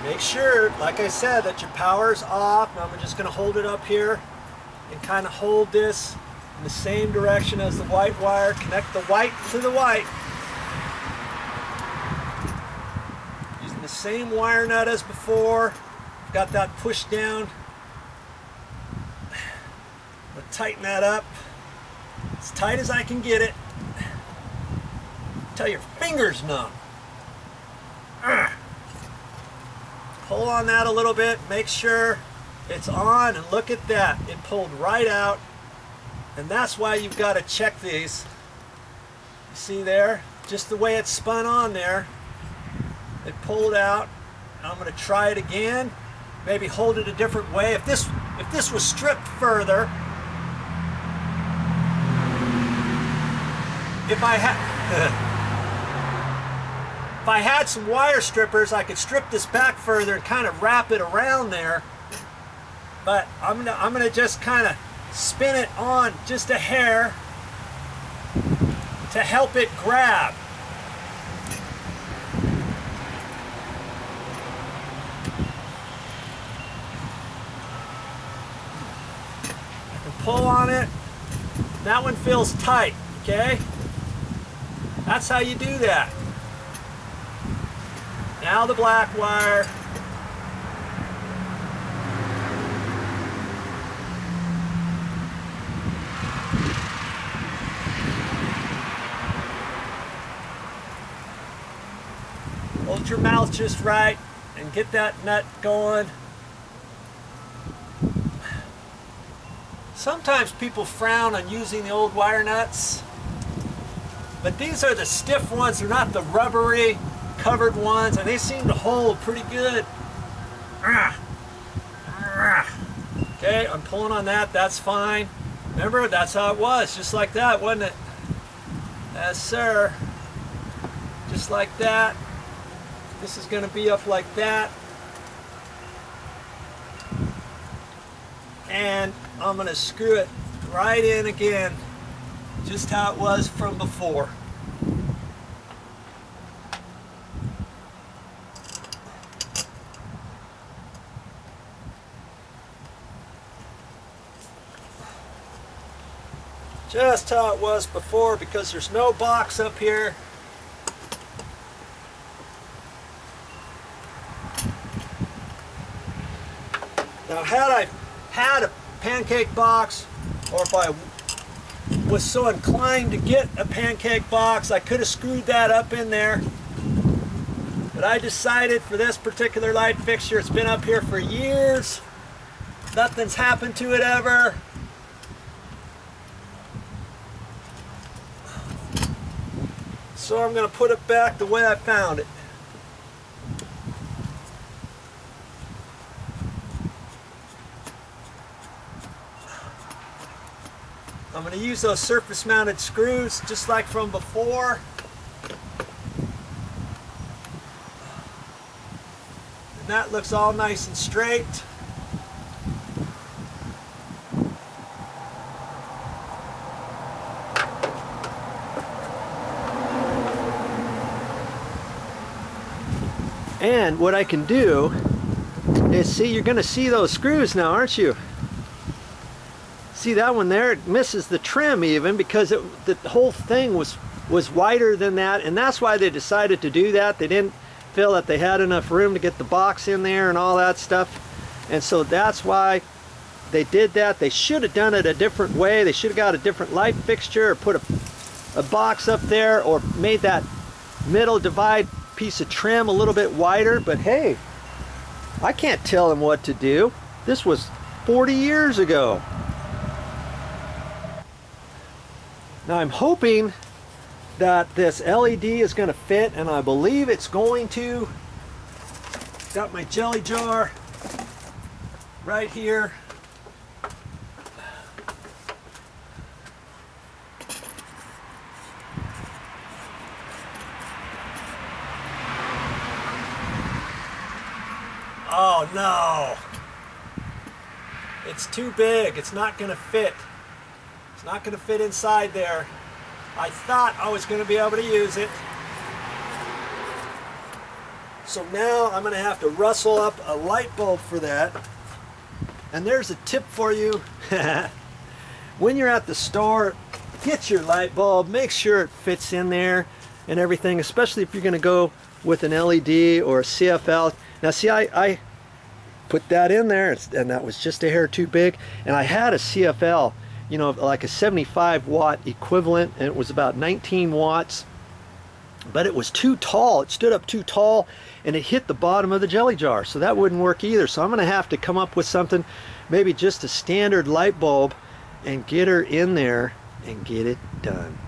Make sure, like I said, that your power's off. Now I'm just going to hold it up here and kind of hold this in the same direction as the white wire. Connect the white to the white. Using the same wire nut as before. Got that pushed down. I'm going to tighten that up as tight as I can get it. Till your fingers numb. Pull on that a little bit, make sure it's on, and look at that. It pulled right out, and that's why you've got to check these. You see there? Just the way it's spun on there. It pulled out. I'm going to try it again. Maybe hold it a different way. If this was stripped further, if I had some wire strippers, I could strip this back further and kind of wrap it around there. But I'm gonna just kind of spin it on just a hair to help it grab. I can pull on it. That one feels tight, okay? That's how you do that. Now the black wire. Hold your mouth just right and get that nut going. Sometimes people frown on using the old wire nuts, but these are the stiff ones. They're not the rubbery covered ones, and they seem to hold pretty good. Okay, I'm pulling on that. That's fine. Remember, that's how it was, just like that, wasn't it? Yes, sir. Just like that. This is going to be up like that. And I'm going to screw it right in again, just how it was from before. Just how it was before, because there's no box up here. Now, had I had a pancake box, or if I was so inclined to get a pancake box, I could have screwed that up in there. But I decided for this particular light fixture, it's been up here for years. Nothing's happened to it ever. So I'm going to put it back the way I found it. I'm going to use those surface mounted screws just like from before. And that looks all nice and straight. And what I can do is, see, you're going to see those screws now, aren't you? See that one there? It misses the trim even, because the whole thing was wider than that, and that's why they decided to do that. They didn't feel that they had enough room to get the box in there and all that stuff, and so that's why they did that. They should have done it a different way. They should have got a different light fixture, or put a box up there, or made that middle divide piece of trim a little bit wider. But hey, I can't tell them what to do. This was 40 years ago. Now I'm hoping that this LED is going to fit, and I believe it's going to. Got my jelly jar right here. Oh no! It's too big. It's not going to fit. It's not going to fit inside there. I thought I was going to be able to use it. So now I'm going to have to rustle up a light bulb for that. And there's a tip for you. When you're at the store, get your light bulb, make sure it fits in there and everything, especially if you're going to go with an LED or a CFL. Now see, I put that in there, and that was just a hair too big, and I had a CFL, you know, like a 75 watt equivalent, and it was about 19 watts, but it was too tall. It stood up too tall, and it hit the bottom of the jelly jar, so that wouldn't work either. So I'm going to have to come up with something, maybe just a standard light bulb, and get her in there and get it done.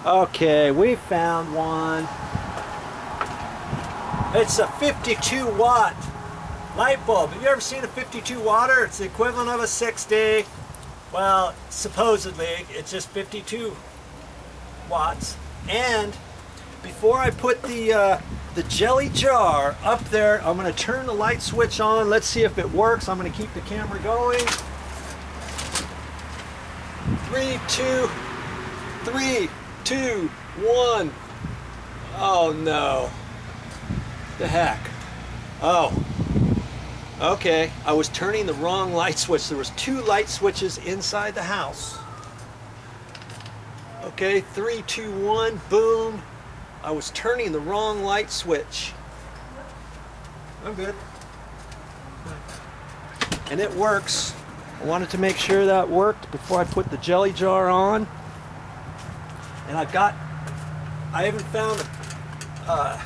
Okay, we found one. It's a 52 watt light bulb. Have you ever seen a 52 watter? It's the equivalent of a 60. Well, supposedly it's just 52 watts. And before I put the jelly jar up there, I'm going to turn the light switch on. Let's see if it works. I'm going to keep the camera going. 3, 2, 1. Oh no. The heck. Oh. Okay. I was turning the wrong light switch. There was 2 light switches inside the house. Okay, 3, 2, 1. Boom. I was turning the wrong light switch. I'm good. And it works. I wanted to make sure that worked before I put the jelly jar on. And I even found a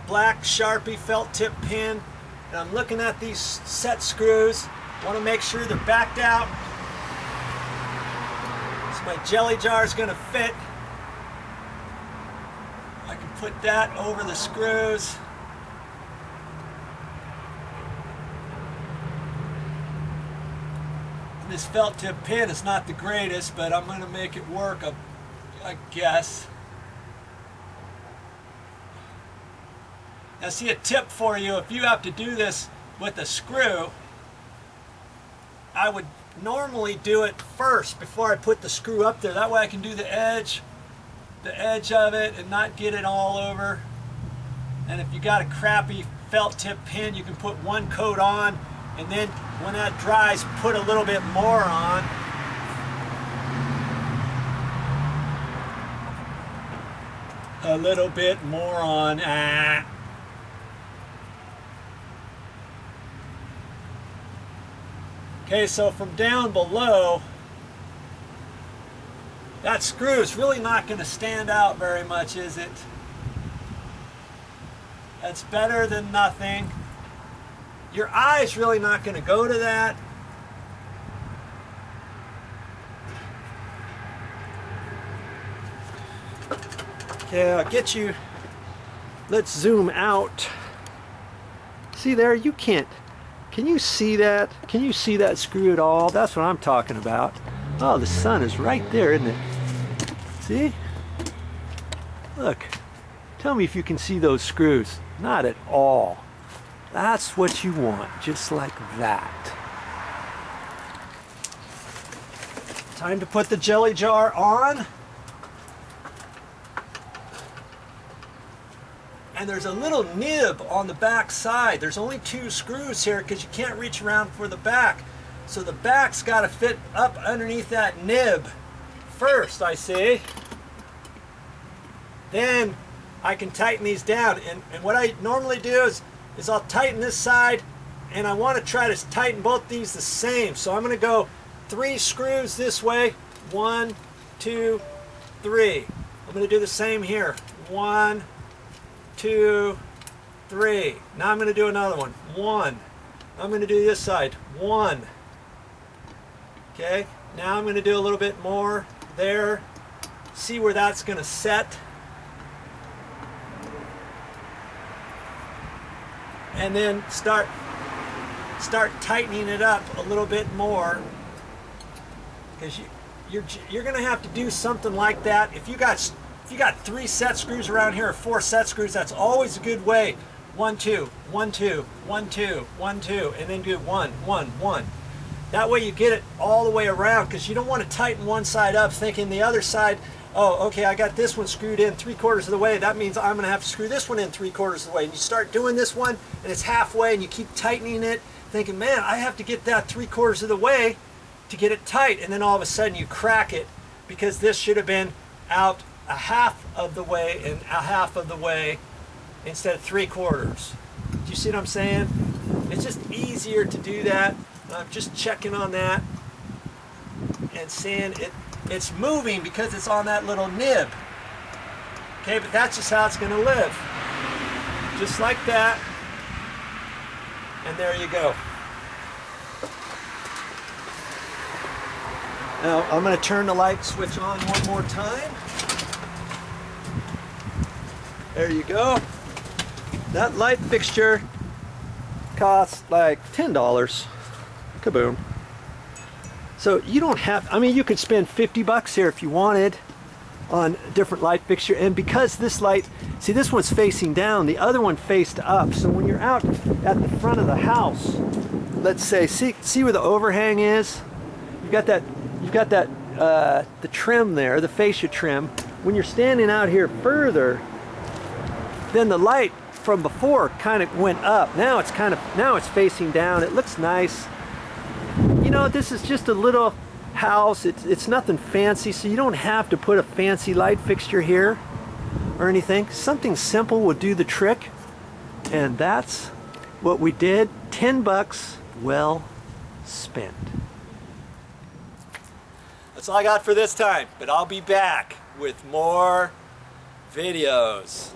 black Sharpie felt tip pin. And I'm looking at these set screws. I want to make sure they're backed out. So my jelly jar is going to fit. I can put that over the screws. And this felt tip pin is not the greatest, but I'm going to make it work, I guess. Now see, a tip for you, if you have to do this with a screw, I would normally do it first before I put the screw up there. That way I can do the edge of it and not get it all over. And if you got a crappy felt tip pin, you can put one coat on, and then when that dries, put a little bit more on. A little bit more on. Okay, so from down below, that screw is really not going to stand out very much, is it? That's better than nothing. Your eye's really not going to go to that. Okay, I'll get you. Let's zoom out. See there, you can't. Can you see that? Can you see that screw at all? That's what I'm talking about. Oh, the sun is right there, isn't it? See? Look. Tell me if you can see those screws. Not at all. That's what you want, just like that. Time to put the jelly jar on. And there's a little nib on the back side. There's only 2 screws here because you can't reach around for the back. So the back's got to fit up underneath that nib first, I see. Then I can tighten these down. And what I normally do is I'll tighten this side, and I want to try to tighten both these the same. So I'm going to go 3 screws this way. 1, 2, 3. I'm going to do the same here. 1, 2, 3. Now I'm going to do another one. 1. I'm going to do this side. 1. Okay. Now I'm going to do a little bit more there. See where that's going to set. And then start tightening it up a little bit more, because you're going to have to do something like that. If you got 3 set screws around here or 4 set screws, that's always a good way. 1, 2, 1, 2, 1, 2, 1, 2, and then do 1, 1, 1. That way you get it all the way around, because you don't want to tighten one side up thinking the other side oh, okay, I got this one screwed in 3/4 of the way. That means I'm gonna have to screw this one in 3/4 of the way. And you start doing this one and it's halfway and you keep tightening it, thinking, man, I have to get that 3/4 of the way to get it tight. And then all of a sudden you crack it because this should have been out a half of the way and a half of the way instead of 3/4. Do you see what I'm saying? It's just easier to do that. I'm just checking on that and seeing it's moving because it's on that little nib. Okay, but that's just how it's going to live. Just like that. And there you go. Now I'm going to turn the light switch on one more time. There you go. That light fixture costs like $10. Kaboom. So you don't have, I mean, you could spend 50 bucks here if you wanted on a different light fixture. And because this light, see, this one's facing down, the other one faced up. So when you're out at the front of the house, let's say, see where the overhang is? You've got that the trim there, the fascia trim. When you're standing out here further, then the light from before kind of went up. Now it's facing down. It looks nice. You know, this is just a little house. It's nothing fancy, so you don't have to put a fancy light fixture here or anything. Something simple would do the trick. And that's what we did. 10 bucks well spent. That's all I got for this time, but I'll be back with more videos.